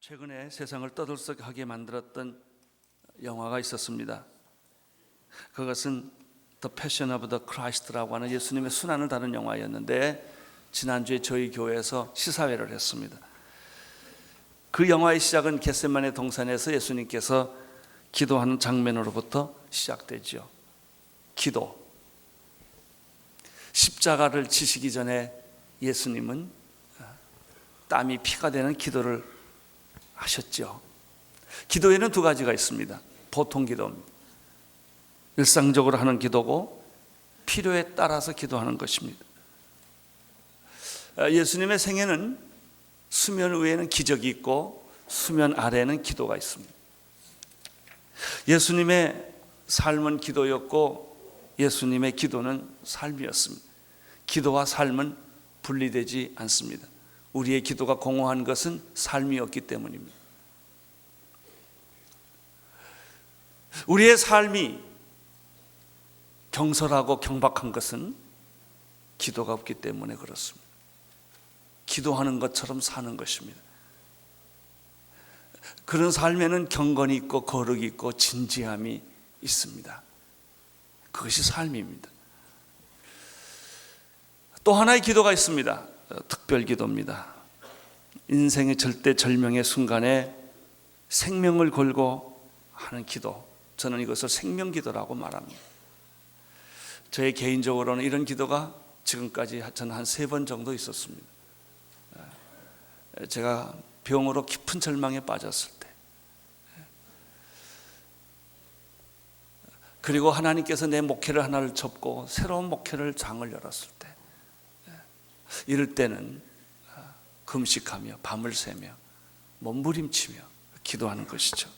최근에 세상을 떠들썩하게 만들었던 영화가 있었습니다. 그것은 The Passion of the Christ라고 하는 예수님의 순환을 다룬 영화였는데 지난주에 저희 교회에서 시사회를 했습니다. 그 영화의 시작은 겟세마네 동산에서 예수님께서 기도하는 장면으로부터 시작되죠. 기도. 십자가를 지시기 전에 예수님은 땀이 피가 되는 기도를 하셨죠. 기도에는 두 가지가 있습니다. 보통 기도입니다. 일상적으로 하는 기도고 필요에 따라서 기도하는 것입니다. 예수님의 생애는 수면 위에는 기적이 있고 수면 아래에는 기도가 있습니다. 예수님의 삶은 기도였고 예수님의 기도는 삶이었습니다. 기도와 삶은 분리되지 않습니다. 우리의 기도가 공허한 것은 삶이었기 때문입니다. 우리의 삶이 경솔하고 경박한 것은 기도가 없기 때문에 그렇습니다. 기도하는 것처럼 사는 것입니다. 그런 삶에는 경건이 있고 거룩이 있고 진지함이 있습니다. 그것이 삶입니다. 또 하나의 기도가 있습니다. 특별 기도입니다. 인생의 절대절명의 순간에 생명을 걸고 하는 기도, 저는 이것을 생명기도라고 말합니다. 저의 개인적으로는 이런 기도가 지금까지 저는 한 3번 정도 있었습니다. 제가 병으로 깊은 절망에 빠졌을 때, 그리고 하나님께서 내 목회를 하나를 접고 새로운 목회를 장을 열었을 때, 이럴 때는 금식하며 밤을 새며 몸부림치며 기도하는 것이죠.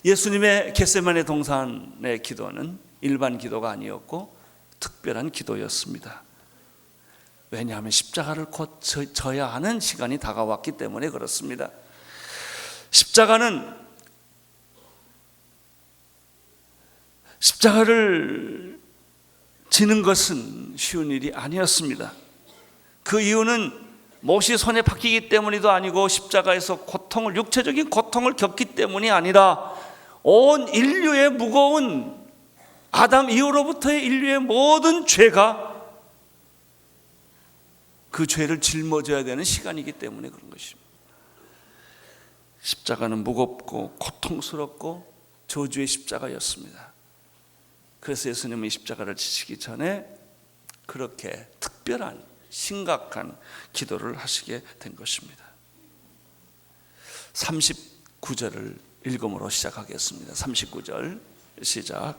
예수님의 겟세마네 동산의 기도는 일반 기도가 아니었고 특별한 기도였습니다. 왜냐하면 십자가를 곧 져야 하는 시간이 다가왔기 때문에 그렇습니다. 십자가를 지는 것은 쉬운 일이 아니었습니다. 그 이유는 못이 손에 박히기 때문이도 아니고 십자가에서 고통을, 육체적인 고통을 겪기 때문이 아니라 온 인류의 무거운 아담 이후로부터의 인류의 모든 죄가 그 죄를 짊어져야 되는 시간이기 때문에 그런 것입니다. 십자가는 무겁고 고통스럽고 저주의 십자가였습니다. 그래서 예수님은 이 십자가를 지시기 전에 그렇게 특별한 심각한 기도를 하시게 된 것입니다. 39절을 읽음으로 시작하겠습니다. 39절 시작.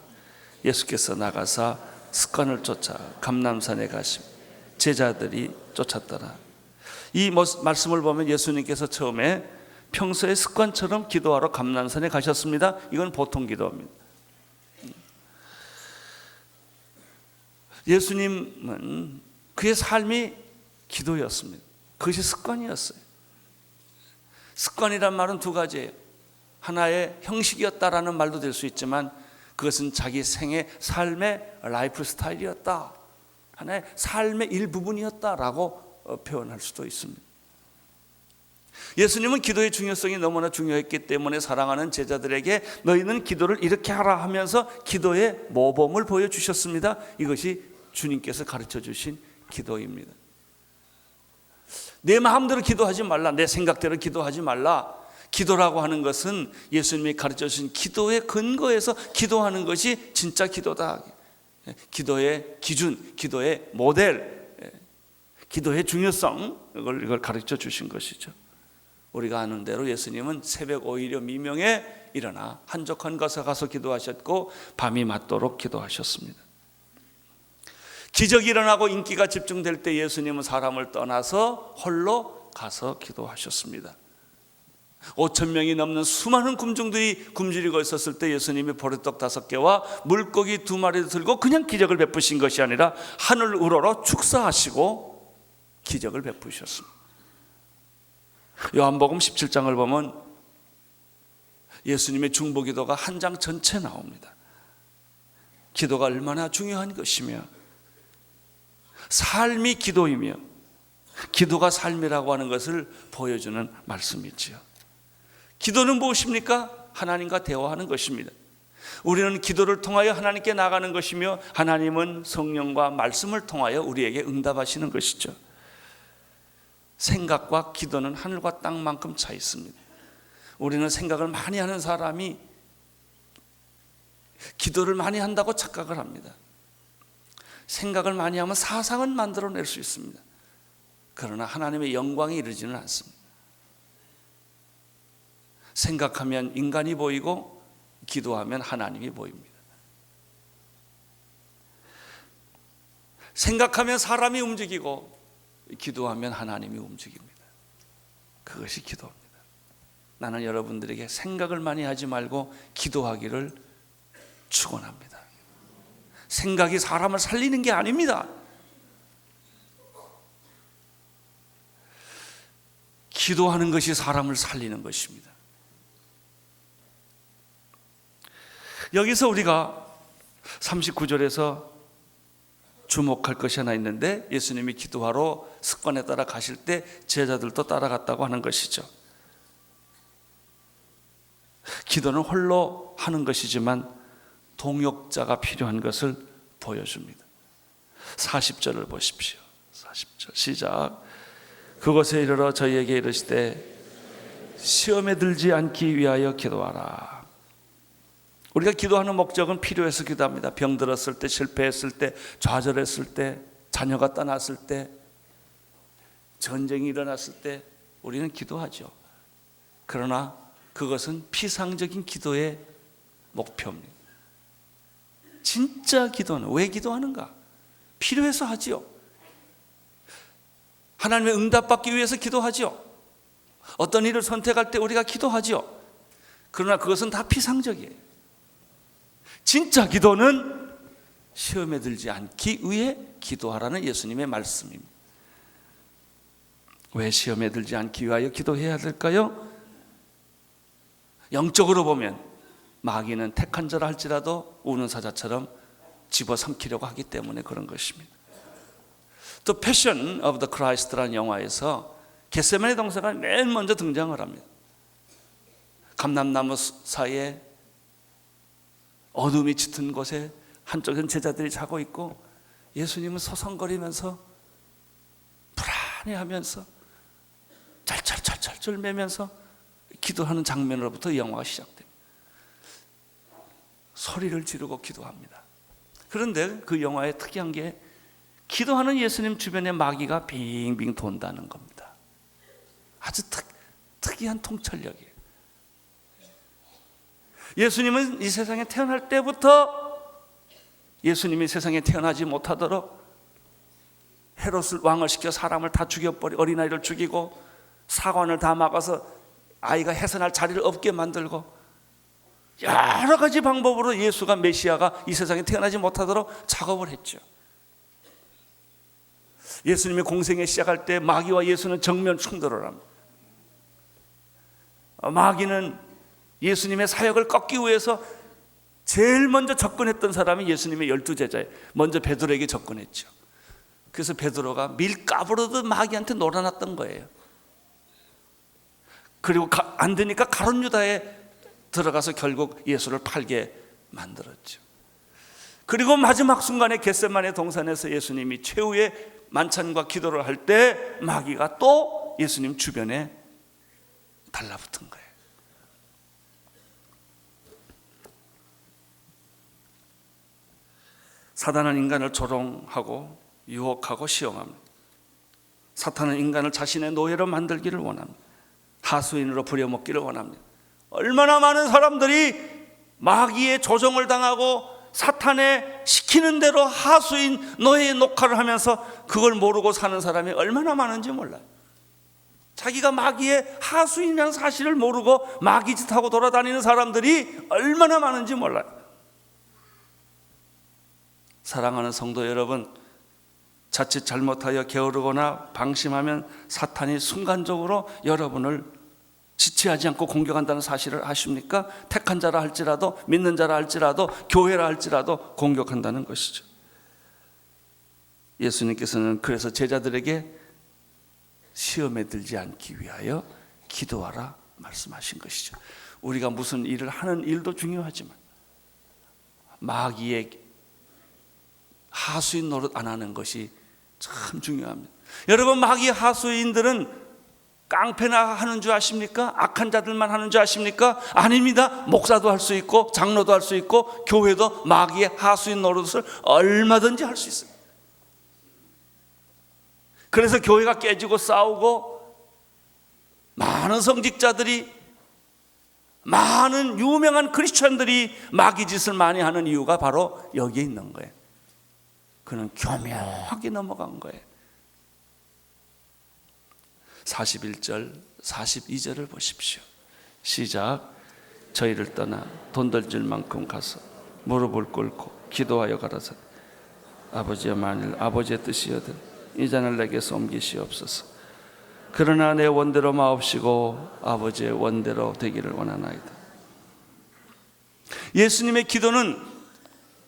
예수께서 나가사 습관을 쫓아 감람산에 가시며 제자들이 쫓았더라. 이 말씀을 보면 예수님께서 처음에 평소의 습관처럼 기도하러 감람산에 가셨습니다. 이건 보통 기도입니다. 예수님은 그의 삶이 기도였습니다. 그것이 습관이었어요. 습관이란 말은 두 가지예요. 하나의 형식이었다라는 말도 될 수 있지만 그것은 자기 생애 삶의 라이프 스타일이었다, 하나의 삶의 일부분이었다라고 표현할 수도 있습니다. 예수님은 기도의 중요성이 너무나 중요했기 때문에 사랑하는 제자들에게 너희는 기도를 이렇게 하라 하면서 기도의 모범을 보여주셨습니다. 이것이 주님께서 가르쳐 주신 기도입니다. 내 마음대로 기도하지 말라, 내 생각대로 기도하지 말라. 기도라고 하는 것은 예수님이 가르쳐 주신 기도의 근거에서 기도하는 것이 진짜 기도다. 기도의 기준, 기도의 모델, 기도의 중요성, 이걸 가르쳐 주신 것이죠. 우리가 아는 대로 예수님은 새벽 오히려 미명에 일어나 한적한 곳에 가서 기도하셨고 밤이 맞도록 기도하셨습니다. 기적이 일어나고 인기가 집중될 때 예수님은 사람을 떠나서 홀로 가서 기도하셨습니다. 5,000명이 넘는 수많은 군중들이 굶주리고 있었을 때 예수님이 보리떡 5개와 물고기 2마리를 들고 그냥 기적을 베푸신 것이 아니라 하늘 우러러 축사하시고 기적을 베푸셨습니다. 요한복음 17장을 보면 예수님의 중보기도가 한 장 전체 나옵니다. 기도가 얼마나 중요한 것이며 삶이 기도이며 기도가 삶이라고 하는 것을 보여주는 말씀이지요. 기도는 무엇입니까? 하나님과 대화하는 것입니다. 우리는 기도를 통하여 하나님께 나가는 것이며 하나님은 성령과 말씀을 통하여 우리에게 응답하시는 것이죠. 생각과 기도는 하늘과 땅만큼 차이 있습니다. 우리는 생각을 많이 하는 사람이 기도를 많이 한다고 착각을 합니다. 생각을 많이 하면 사상은 만들어낼 수 있습니다. 그러나 하나님의 영광이 이르지는 않습니다. 생각하면 인간이 보이고 기도하면 하나님이 보입니다. 생각하면 사람이 움직이고 기도하면 하나님이 움직입니다. 그것이 기도입니다. 나는 여러분들에게 생각을 많이 하지 말고 기도하기를 축원합니다. 생각이 사람을 살리는 게 아닙니다. 기도하는 것이 사람을 살리는 것입니다. 여기서 우리가 39절에서 주목할 것이 하나 있는데, 예수님이 기도하러 습관에 따라 가실 때 제자들도 따라갔다고 하는 것이죠. 기도는 홀로 하는 것이지만 동역자가 필요한 것을 보여줍니다. 40절을 보십시오. 40절 시작. 그곳에 이르러 저희에게 이르시되 시험에 들지 않기 위하여 기도하라. 우리가 기도하는 목적은 필요해서 기도합니다. 병들었을 때, 실패했을 때, 좌절했을 때, 자녀가 떠났을 때, 전쟁이 일어났을 때 우리는 기도하죠. 그러나 그것은 피상적인 기도의 목표입니다. 진짜 기도는 왜 기도하는가? 필요해서 하지요. 하나님의 응답받기 위해서 기도하지요. 어떤 일을 선택할 때 우리가 기도하지요. 그러나 그것은 다 피상적이에요. 진짜 기도는 시험에 들지 않기 위해 기도하라는 예수님의 말씀입니다. 왜 시험에 들지 않기 위하여 기도해야 될까요? 영적으로 보면 마귀는 택한 자라 할지라도 우는 사자처럼 집어삼키려고 하기 때문에 그런 것입니다. 또 패션 오브 더 크라이스트라는 영화에서 겟세마네 동산가 맨 먼저 등장을 합니다. 감람나무 사이에 어둠이 짙은 곳에 한쪽엔 제자들이 자고 있고 예수님은 서성거리면서 불안해하면서 짤짤짤짤 매면서 기도하는 장면으로부터 이 영화가 시작됩니다. 소리를 지르고 기도합니다. 그런데 그 영화의 특이한 게 기도하는 예수님 주변에 마귀가 빙빙 돈다는 겁니다. 아주 특이한 통찰력이에요. 예수님은 이 세상에 태어날 때부터 예수님이 세상에 태어나지 못하도록 헤롯을 왕을 시켜 사람을 다 죽여버리고 어린아이를 죽이고 사관을 다 막아서 아이가 해산할 자리를 없게 만들고 여러 가지 방법으로 예수가 메시아가 이 세상에 태어나지 못하도록 작업을 했죠. 예수님이 공생에 시작할 때 마귀와 예수는 정면 충돌을 합니다. 마귀는 예수님의 사역을 꺾기 위해서 제일 먼저 접근했던 사람이 예수님의 12제자예요. 먼저 베드로에게 접근했죠. 그래서 베드로가 밀가부르듯 마귀한테 놀아났던 거예요. 그리고 안 되니까 가룟 유다에 들어가서 결국 예수를 팔게 만들었죠. 그리고 마지막 순간에 겟세마네 동산에서 예수님이 최후의 만찬과 기도를 할 때 마귀가 또 예수님 주변에 달라붙은 거예요. 사단은 인간을 조롱하고 유혹하고 시험합니다. 사탄은 인간을 자신의 노예로 만들기를 원합니다. 하수인으로 부려먹기를 원합니다. 얼마나 많은 사람들이 마귀의 조종을 당하고 사탄의 시키는 대로 하수인 노예의 녹화를 하면서 그걸 모르고 사는 사람이 얼마나 많은지 몰라요. 자기가 마귀의 하수인이라는 사실을 모르고 마귀짓하고 돌아다니는 사람들이 얼마나 많은지 몰라요. 사랑하는 성도 여러분, 자칫 잘못하여 게으르거나 방심하면 사탄이 순간적으로 여러분을 지체하지 않고 공격한다는 사실을 아십니까? 택한 자라 할지라도, 믿는 자라 할지라도, 교회라 할지라도 공격한다는 것이죠. 예수님께서는 그래서 제자들에게 시험에 들지 않기 위하여 기도하라 말씀하신 것이죠. 우리가 무슨 일을 하는 일도 중요하지만 마귀의 하수인 노릇 안 하는 것이 참 중요합니다. 여러분, 마귀의 하수인들은 깡패나 하는 줄 아십니까? 악한 자들만 하는 줄 아십니까? 아닙니다. 목사도 할 수 있고 장로도 할 수 있고 교회도 마귀의 하수인 노릇을 얼마든지 할 수 있어요. 그래서 교회가 깨지고 싸우고 많은 성직자들이, 많은 유명한 크리스천들이 마귀 짓을 많이 하는 이유가 바로 여기에 있는 거예요. 그는 교묘하게 넘어간 거예요. 41절 42절을 보십시오. 시작. 저희를 떠나 돈 덜줄 만큼 가서 무릎을 꿇고 기도하여 가라사 아버지여, 만일 아버지의 뜻이여든 이 잔을 내게서 옮기시옵소서. 그러나 내 원대로 마옵시고 아버지의 원대로 되기를 원하나이다. 예수님의 기도는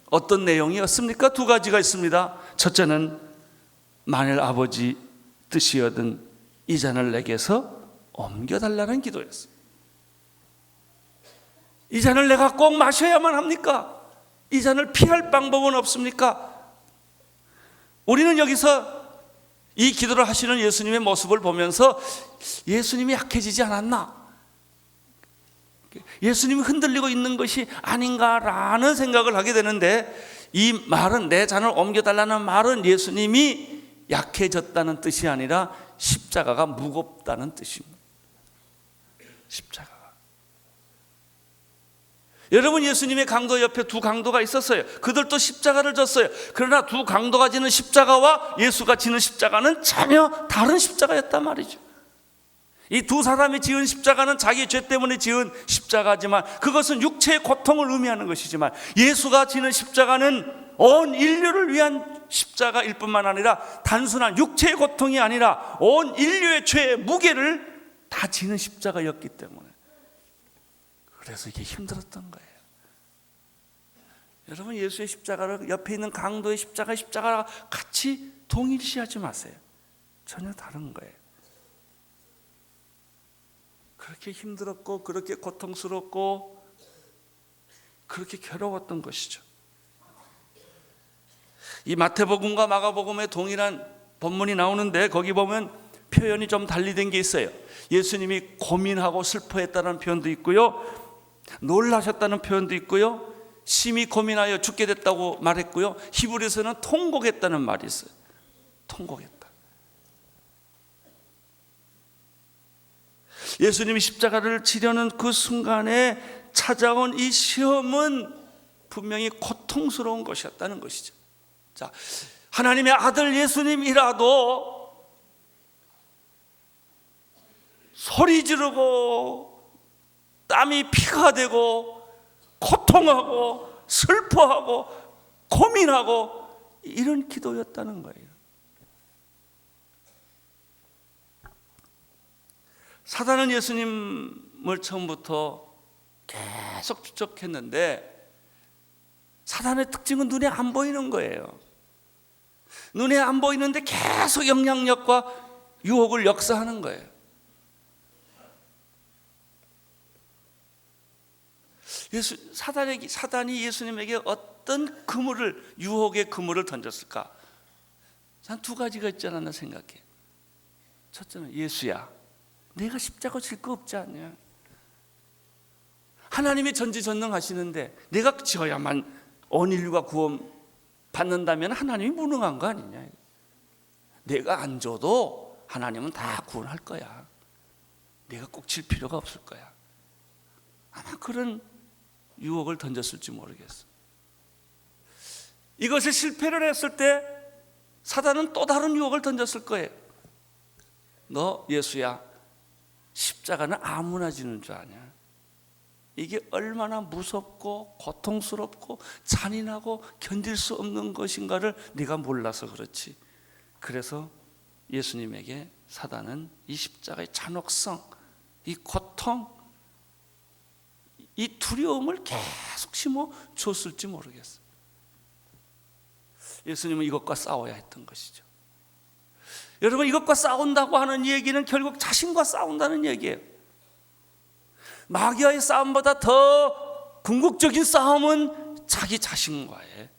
어떤 내용이었습니까? 두 가지가 있습니다. 첫째는 만일 아버지 뜻이여든 이 잔을 내게서 옮겨달라는 기도였어요. 이 잔을 내가 꼭 마셔야만 합니까? 이 잔을 피할 방법은 없습니까? 우리는 여기서 이 기도를 하시는 예수님의 모습을 보면서 예수님이 약해지지 않았나? 예수님이 흔들리고 있는 것이 아닌가라는 생각을 하게 되는데, 이 말은, 내 잔을 옮겨달라는 말은 예수님이 약해졌다는 뜻이 아니라 십자가가 무겁다는 뜻입니다. 십자가가. 여러분, 예수님의 강도 옆에 두 강도가 있었어요. 그들도 십자가를 졌어요. 그러나 두 강도가 지는 십자가와 예수가 지는 십자가는 전혀 다른 십자가였단 말이죠. 이 두 사람이 지은 십자가는 자기 죄 때문에 지은 십자가지만 그것은 육체의 고통을 의미하는 것이지만, 예수가 지는 십자가는 온 인류를 위한 십자가일 뿐만 아니라 단순한 육체의 고통이 아니라 온 인류의 죄의 무게를 다 지는 십자가였기 때문에, 그래서 이게 힘들었던 거예요. 여러분, 예수의 십자가를 옆에 있는 강도의 십자가와 같이 동일시하지 마세요. 전혀 다른 거예요. 그렇게 힘들었고 그렇게 고통스럽고 그렇게 괴로웠던 것이죠. 이 마태복음과 마가복음에 동일한 본문이 나오는데, 거기 보면 표현이 좀 달리 된 게 있어요. 예수님이 고민하고 슬퍼했다는 표현도 있고요, 놀라셨다는 표현도 있고요, 심히 고민하여 죽게 됐다고 말했고요, 히브리서는 통곡했다는 말이 있어요. 통곡했다. 예수님이 십자가를 지려는 그 순간에 찾아온 이 시험은 분명히 고통스러운 것이었다는 것이죠. 자, 하나님의 아들 예수님이라도 소리 지르고 땀이 피가 되고 고통하고 슬퍼하고 고민하고 이런 기도였다는 거예요. 사단은 예수님을 처음부터 계속 추적했는데, 사단의 특징은 눈에 안 보이는 거예요. 눈에 안 보이는데 계속 영향력과 유혹을 역사하는 거예요. 사단이 예수님에게 어떤 그물을, 유혹의 그물을 던졌을까? 한 두 가지가 있지 않았나 생각해. 첫째는, 예수야, 내가 십자가 질 거 없지 않냐? 하나님이 전지전능하시는데 내가 지어야만 온 인류가 구원 받는다면 하나님이 무능한 거 아니냐? 내가 안 줘도 하나님은 다 구원할 거야. 내가 꼭 질 필요가 없을 거야. 아마 그런 유혹을 던졌을지 모르겠어. 이것을 실패를 했을 때 사단은 또 다른 유혹을 던졌을 거예요. 너 예수야, 십자가는 아무나 지는 줄 아냐? 이게 얼마나 무섭고 고통스럽고 잔인하고 견딜 수 없는 것인가를 네가 몰라서 그렇지. 그래서 예수님에게 사단은 이 십자가의 잔혹성, 이 고통, 이 두려움을 계속 심어 줬을지 모르겠어요. 예수님은 이것과 싸워야 했던 것이죠. 여러분, 이것과 싸운다고 하는 얘기는 결국 자신과 싸운다는 얘기예요. 마귀와의 싸움보다 더 궁극적인 싸움은 자기 자신과의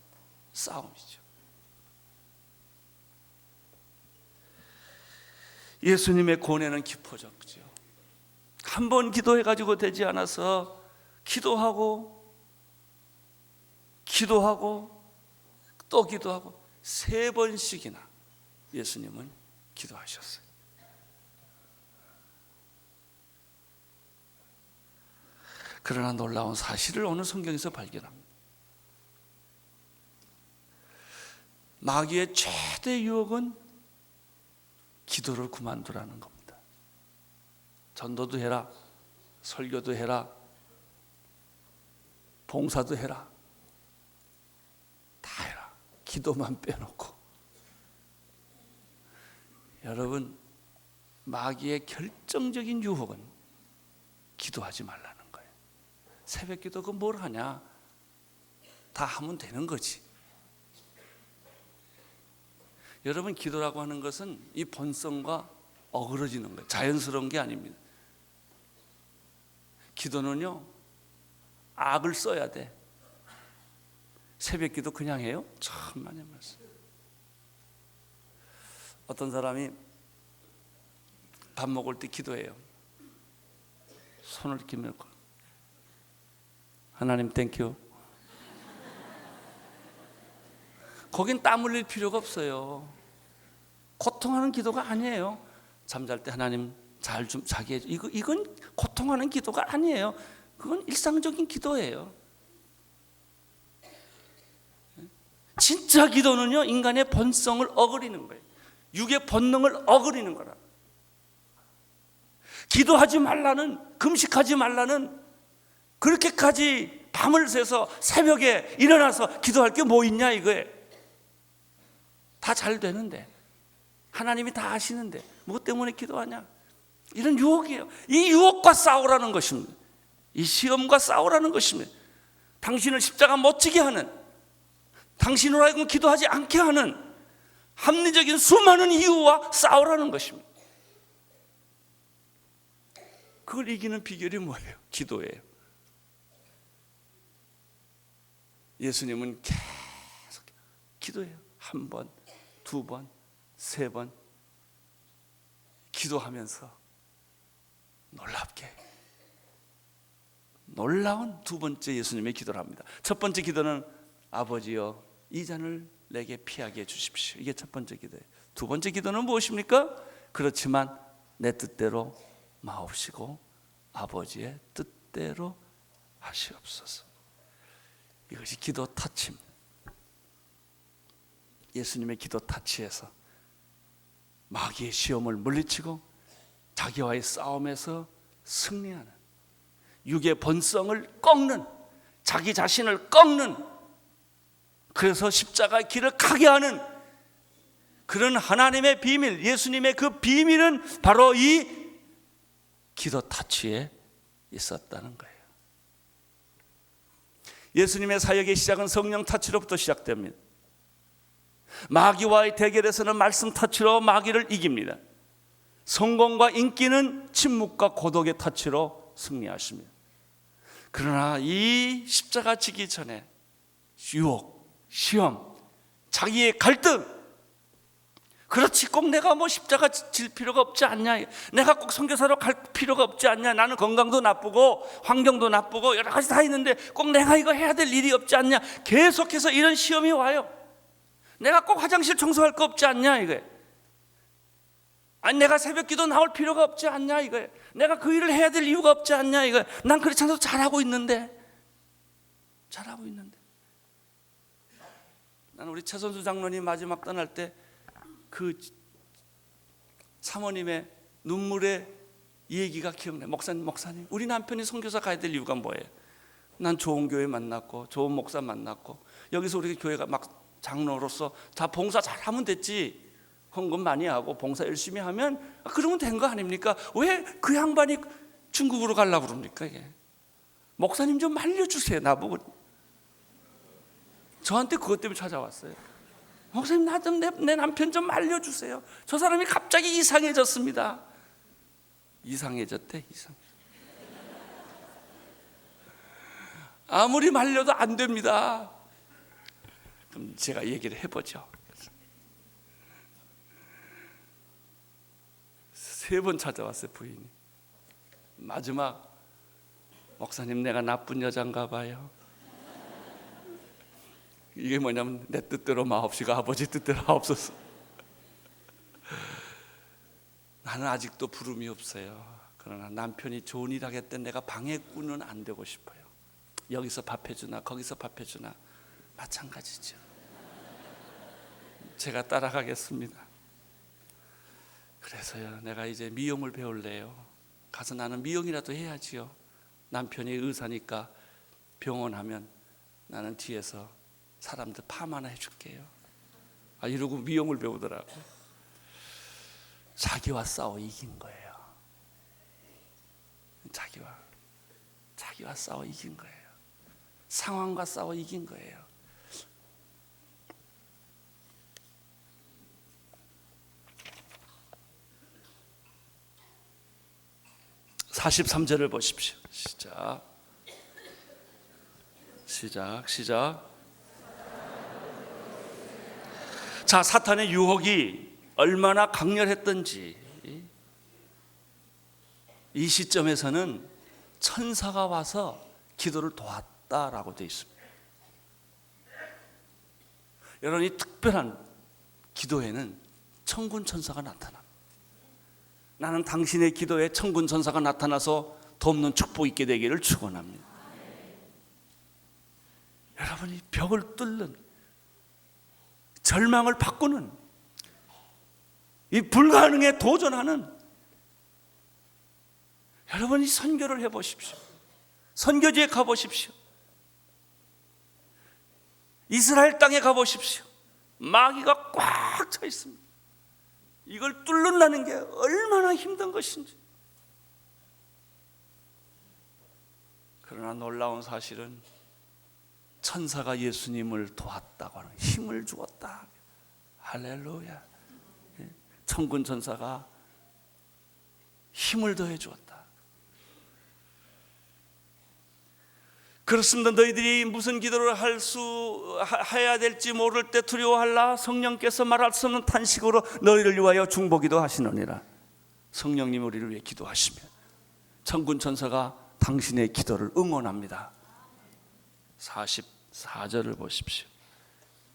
싸움이죠. 예수님의 고뇌는 깊어졌죠. 한 번 기도해가지고 되지 않아서 기도하고 또 기도하고 3번씩이나 예수님은 기도하셨어요. 그러나 놀라운 사실을 오늘 성경에서 발견합니다. 마귀의 최대 유혹은 기도를 그만두라는 겁니다. 전도도 해라, 설교도 해라, 봉사도 해라, 다 해라. 기도만 빼놓고. 여러분, 마귀의 결정적인 유혹은 기도하지 말라는 거예요. 새벽 기도 그 뭘 하냐? 다 하면 되는 거지. 여러분, 기도라고 하는 것은 이 본성과 어그러지는 거예요. 자연스러운 게 아닙니다. 기도는요, 악을 써야 돼. 새벽 기도 그냥 해요? 천만의 말씀. 어떤 사람이 밥 먹을 때 기도해요. 손을 이렇게 밀고, 하나님 땡큐. 거긴 땀 흘릴 필요가 없어요. 고통하는 기도가 아니에요. 잠잘 때 하나님 잘 좀 자게 해줘. 이건 고통하는 기도가 아니에요. 그건 일상적인 기도예요. 진짜 기도는요, 인간의 본성을 어그리는 거예요. 육의 본능을 어그리는 거라. 기도하지 말라는, 금식하지 말라는, 그렇게까지 밤을 새서 새벽에 일어나서 기도할 게 뭐 있냐 이거예요. 다 잘 되는데, 하나님이 다 아시는데 뭐 때문에 기도하냐? 이런 유혹이에요. 이 유혹과 싸우라는 것입니다. 이 시험과 싸우라는 것입니다. 당신을 십자가 못 지게 하는, 당신으로 하여금 기도하지 않게 하는 합리적인 수많은 이유와 싸우라는 것입니다. 그걸 이기는 비결이 뭐예요? 기도예요. 예수님은 계속 기도해요. 1번, 2번, 3번 기도하면서 놀랍게 놀라운 2번째 예수님의 기도를 합니다. 첫 번째 기도는 아버지여 이 잔을 내게 피하게 해주십시오. 이게 첫 번째 기도예요. 2번째 기도는 무엇입니까? 그렇지만 내 뜻대로 마옵시고 아버지의 뜻대로 하시옵소서. 이것이 기도 타치입니다. 예수님의 기도 타치에서 마귀의 시험을 물리치고 자기와의 싸움에서 승리하는, 육의 본성을 꺾는, 자기 자신을 꺾는, 그래서 십자가의 길을 가게 하는 그런 하나님의 비밀, 예수님의 그 비밀은 바로 이 기도 타치에 있었다는 거예요. 예수님의 사역의 시작은 성령 타치로부터 시작됩니다. 마귀와의 대결에서는 말씀 타치로 마귀를 이깁니다. 성공과 인기는 침묵과 고독의 타치로 승리하십니다. 그러나 이 십자가 지기 전에 유혹, 시험, 자기의 갈등, 그렇지 꼭 내가 뭐 십자가 질 필요가 없지 않냐, 내가 꼭 선교사로 갈 필요가 없지 않냐, 나는 건강도 나쁘고 환경도 나쁘고 여러 가지 다 있는데 꼭 내가 이거 해야 될 일이 없지 않냐, 계속해서 이런 시험이 와요. 내가 꼭 화장실 청소할 거 없지 않냐 이거예요. 아니 내가 새벽 기도 나올 필요가 없지 않냐 이거예요. 내가 그 일을 해야 될 이유가 없지 않냐 이거예요. 난 그렇지 않아도 잘하고 있는데. 나는 우리 최선수 장로님 마지막 떠날 때 그 사모님의 눈물의 얘기가 기억나요. 목사님 우리 남편이 선교사 가야 될 이유가 뭐예요? 난 좋은 교회 만났고 좋은 목사 만났고 여기서 우리 교회가 막 장로로서 다 봉사 잘하면 됐지, 헌금 많이 하고 봉사 열심히 하면 그러면 된 거 아닙니까? 왜 그 양반이 중국으로 가려고 그럽니까? 이게 목사님 좀 말려주세요. 나보고 저한테 그것 때문에 찾아왔어요. 목사님, 나 좀 내 남편 좀 알려주세요. 저 사람이 갑자기 이상해졌습니다. 이상해졌대. 아무리 말려도 안 됩니다. 그럼 제가 얘기를 해보죠. 3번 찾아왔어요, 부인이. 마지막, 목사님, 내가 나쁜 여잔가 봐요. 이게 뭐냐면, 내 뜻대로 마옵시고 아버지 뜻대로 하옵소서. 나는 아직도 부름이 없어요. 그러나 남편이 좋은 일 하겠다, 내가 방해꾼은 안 되고 싶어요. 여기서 밥 해주나 거기서 밥 해주나 마찬가지죠. 제가 따라가겠습니다. 그래서요, 내가 이제 미용을 배울래요. 가서 나는 미용이라도 해야지요. 남편이 의사니까 병원 하면 나는 뒤에서 사람들 파마나 해줄게요. 이러고 미용을 배우더라고. 자기와 싸워 이긴 거예요. 자기와 싸워 이긴 거예요. 상황과 싸워 이긴 거예요. 43절을 보십시오. 시작. 자, 사탄의 유혹이 얼마나 강렬했던지 이 시점에서는 천사가 와서 기도를 도왔다라고 되어 있습니다. 여러분, 이 특별한 기도에는 천군 천사가 나타납니다. 나는 당신의 기도에 천군 천사가 나타나서 돕는 축복 있게 되기를 축원합니다. 여러분이 벽을 뚫는, 절망을 바꾸는, 이 불가능에 도전하는, 여러분이 선교를 해보십시오. 선교지에 가보십시오. 이스라엘 땅에 가보십시오. 마귀가 꽉 차 있습니다. 이걸 뚫는다는 게 얼마나 힘든 것인지. 그러나 놀라운 사실은 천사가 예수님을 도왔다고 하는, 힘을 주었다. 할렐루야. 천군 천사가 힘을 더해 주었다. 그렇습니다. 너희들이 무슨 기도를 해야 될지 모를 때 두려워할라. 성령께서 말할 수 없는 탄식으로 너희를 위하여 중보기도 하시느니라. 성령님 우리를 위해 기도하시면 천군 천사가 당신의 기도를 응원합니다. 44절을 보십시오.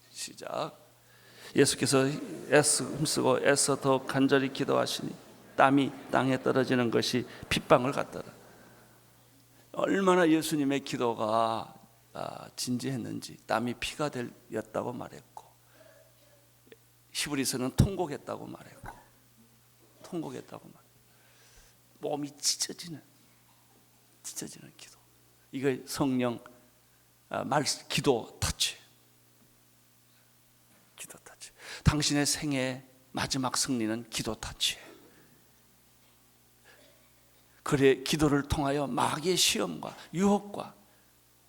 시작. 예수께서 힘쓰고 애써 더 간절히 기도하시니 땀이 땅에 떨어지는 것이 핏방울 같더라. 얼마나 예수님의 기도가 진지했는지, 땀이 피가 되었다고 말했고, 히브리서는 통곡했다고 말했고, 몸이 찢어지는 기도. 이거 성령 기도 터치. 당신의 생애 마지막 승리는 기도 터치예요. 그래, 기도를 통하여 마귀의 시험과 유혹과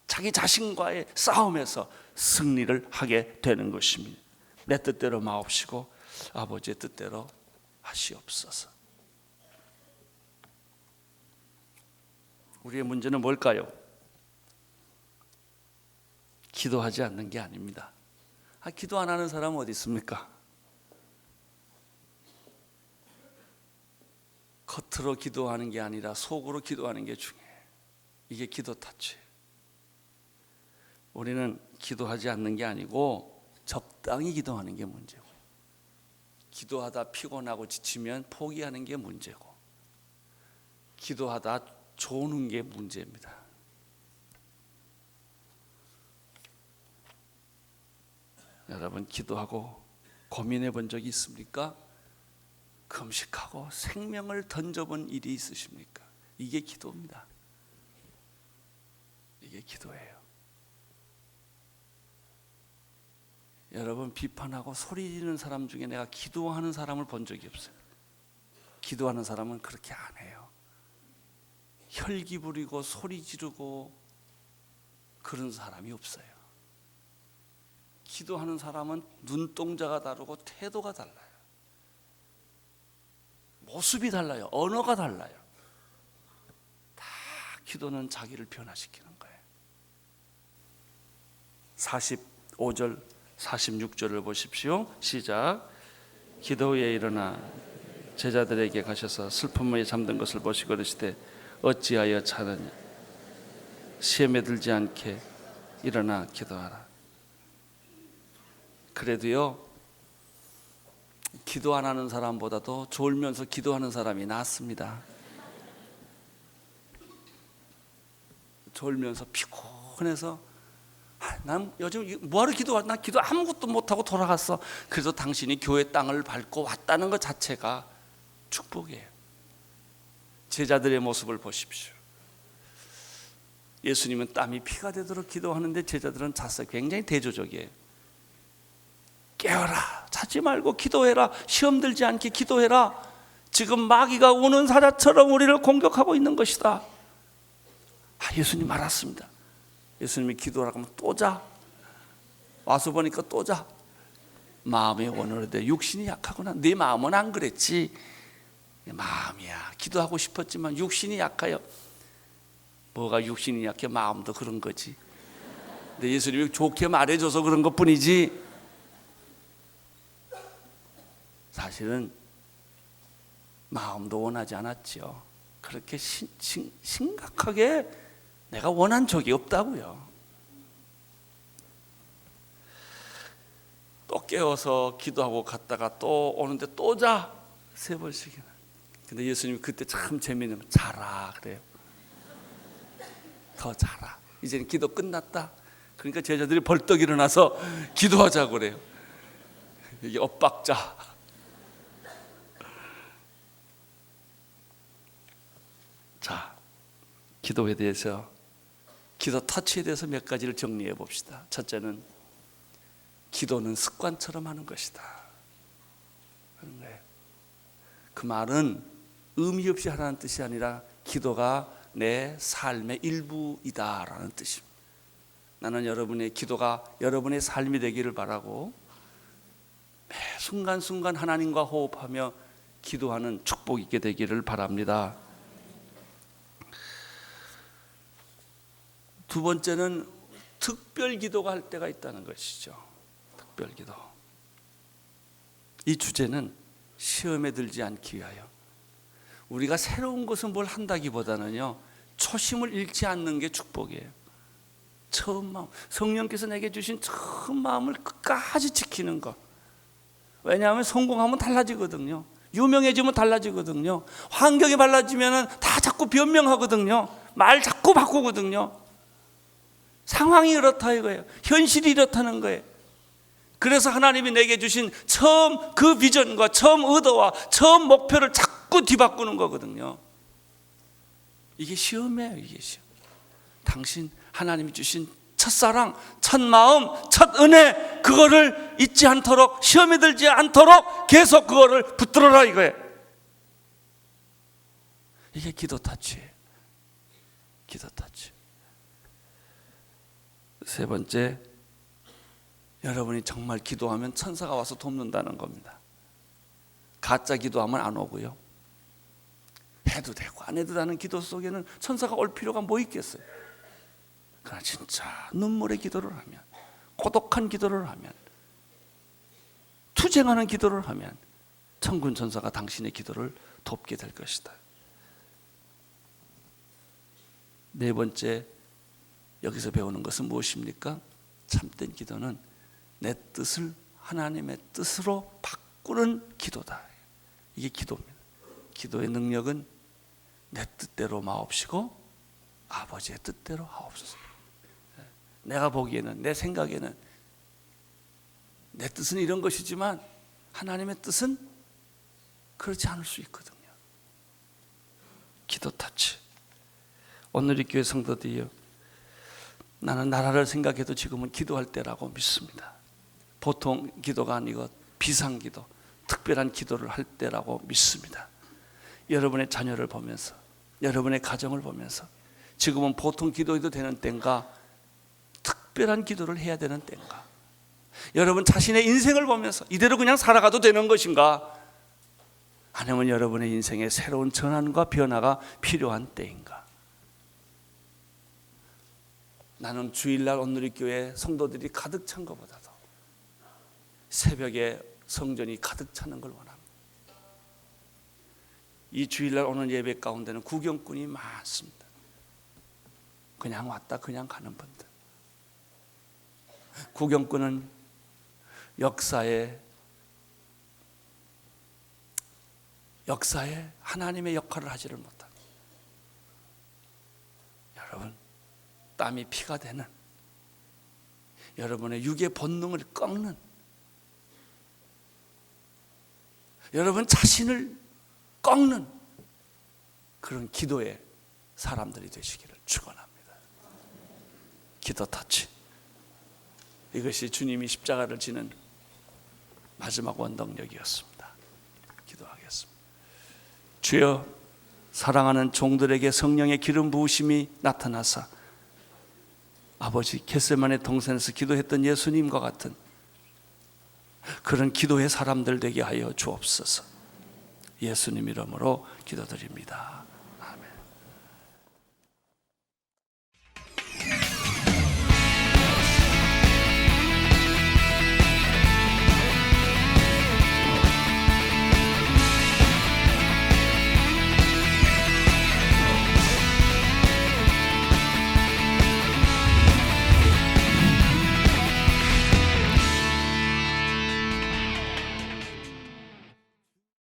자기 자신과의 싸움에서 승리를 하게 되는 것입니다. 내 뜻대로 마옵시고 아버지의 뜻대로 하시옵소서. 우리의 문제는 뭘까요? 기도하지 않는 게 아닙니다. 기도 안 하는 사람은 어디 있습니까? 겉으로 기도하는 게 아니라 속으로 기도하는 게 중요해요. 이게 기도 터치예요. 우리는 기도하지 않는 게 아니고 적당히 기도하는 게 문제고, 기도하다 피곤하고 지치면 포기하는 게 문제고, 기도하다 조는 게 문제입니다. 여러분, 기도하고 고민해 본 적이 있습니까? 금식하고 생명을 던져본 일이 있으십니까? 이게 기도입니다. 이게 기도예요. 여러분, 비판하고 소리 지르는 사람 중에 내가 기도하는 사람을 본 적이 없어요. 기도하는 사람은 그렇게 안 해요. 혈기 부리고 소리 지르고 그런 사람이 없어요. 기도하는 사람은 눈동자가 다르고 태도가 달라요. 모습이 달라요. 언어가 달라요. 다 기도는 자기를 변화시키는 거예요. 45절 46절을 보십시오. 시작. 기도 후에 일어나 제자들에게 가셔서 슬픔에 잠든 것을 보시고 그러시되 어찌하여 자느냐. 시험에 들지 않게 일어나 기도하라. 그래도요, 기도 안 하는 사람보다도 졸면서 기도하는 사람이 낫습니다. 졸면서 피곤해서 난 요즘 뭐하러 기도하? 난 기도 아무것도 못하고 돌아갔어. 그래서 당신이 교회 땅을 밟고 왔다는 것 자체가 축복이에요. 제자들의 모습을 보십시오. 예수님은 땀이 피가 되도록 기도하는데 제자들은 잤어요. 굉장히 대조적이에요. 깨어라, 자지 말고 기도해라. 시험 들지 않게 기도해라. 지금 마귀가 우는 사자처럼 우리를 공격하고 있는 것이다. 예수님 알았습니다. 예수님이 기도하라고 하면 또 자. 와서 보니까 또 자. 마음이 원하는데 육신이 약하구나. 네 마음은 안 그랬지. 마음이야. 기도하고 싶었지만 육신이 약해요. 뭐가 육신이 약해? 마음도 그런 거지. 근데 예수님이 좋게 말해줘서 그런 것뿐이지 사실은 마음도 원하지 않았죠. 그렇게 심각하게 내가 원한 적이 없다고요. 또 깨워서 기도하고 갔다가 또 오는데 또 자. 3번씩이나. 근데 예수님이 그때 참 재미있는 자라 그래요. 더 자라. 이제는 기도 끝났다. 그러니까 제자들이 벌떡 일어나서 기도하자고 그래요. 이게 엇박자. 자, 기도에 대해서, 기도 터치에 대해서 몇 가지를 정리해 봅시다. 첫째는 기도는 습관처럼 하는 것이다. 그런 거예요. 그 말은 의미 없이 하라는 뜻이 아니라 기도가 내 삶의 일부이다라는 뜻입니다. 나는 여러분의 기도가 여러분의 삶이 되기를 바라고 매 순간순간 하나님과 호흡하며 기도하는 축복 있게 되기를 바랍니다. 두 번째는 특별 기도가 할 때가 있다는 것이죠. 특별 기도. 이 주제는 시험에 들지 않기 위하여, 우리가 새로운 것은 뭘 한다기보다는요, 초심을 잃지 않는 게 축복이에요. 처음 마음, 성령께서 내게 주신 처음 마음을 끝까지 지키는 것. 왜냐하면 성공하면 달라지거든요. 유명해지면 달라지거든요. 환경이 달라지면 다 자꾸 변명하거든요. 말 자꾸 바꾸거든요. 상황이 이렇다 이거예요. 현실이 이렇다는 거예요. 그래서 하나님이 내게 주신 처음 그 비전과 처음 의도와 처음 목표를 자꾸 뒤바꾸는 거거든요. 이게 시험이에요. 이게 시험. 당신 하나님이 주신 첫사랑, 첫 마음, 첫 은혜, 그거를 잊지 않도록, 시험에 들지 않도록 계속 그거를 붙들어라 이거예요. 이게 기도 타치예요. 기도 타치. 세 번째, 여러분이 정말 기도하면 천사가 와서 돕는다는 겁니다. 가짜 기도하면 안 오고요. 해도 되고 안 해도 되는 기도 속에는 천사가 올 필요가 뭐 있겠어요. 그러나 진짜 눈물의 기도를 하면, 고독한 기도를 하면, 투쟁하는 기도를 하면 천군 천사가 당신의 기도를 돕게 될 것이다. 네 번째, 여기서 배우는 것은 무엇입니까? 참된 기도는 내 뜻을 하나님의 뜻으로 바꾸는 기도다. 이게 기도입니다. 기도의 능력은 내 뜻대로 마옵시고 아버지의 뜻대로 하옵소서. 내가 보기에는, 내 생각에는 내 뜻은 이런 것이지만 하나님의 뜻은 그렇지 않을 수 있거든요. 기도 타치. 오늘 이 교회 성도들이요, 나는 나라를 생각해도 지금은 기도할 때라고 믿습니다. 보통 기도가 아니고 비상기도, 특별한 기도를 할 때라고 믿습니다. 여러분의 자녀를 보면서, 여러분의 가정을 보면서 지금은 보통 기도해도 되는 때인가, 특별한 기도를 해야 되는 때인가, 여러분 자신의 인생을 보면서 이대로 그냥 살아가도 되는 것인가? 아니면 여러분의 인생에 새로운 전환과 변화가 필요한 때인가? 나는 주일날 온누리교회 성도들이 가득 찬 것보다도 새벽에 성전이 가득 차는 걸 원합니다. 이 주일날 오는 예배 가운데는 구경꾼이 많습니다. 그냥 왔다 그냥 가는 분들. 구경꾼은 역사에 하나님의 역할을 하지를 못합니다. 여러분, 땀이 피가 되는, 여러분의 육의 본능을 꺾는, 여러분 자신을 꺾는 그런 기도의 사람들이 되시기를 축원합니다. 기도 터치. 이것이 주님이 십자가를 지는 마지막 원동력이었습니다. 기도하겠습니다. 주여, 사랑하는 종들에게 성령의 기름 부으심이 나타나사 아버지 겟세마네 동산에서 기도했던 예수님과 같은 그런 기도의 사람들 되게 하여 주옵소서. 예수님 이름으로 기도드립니다.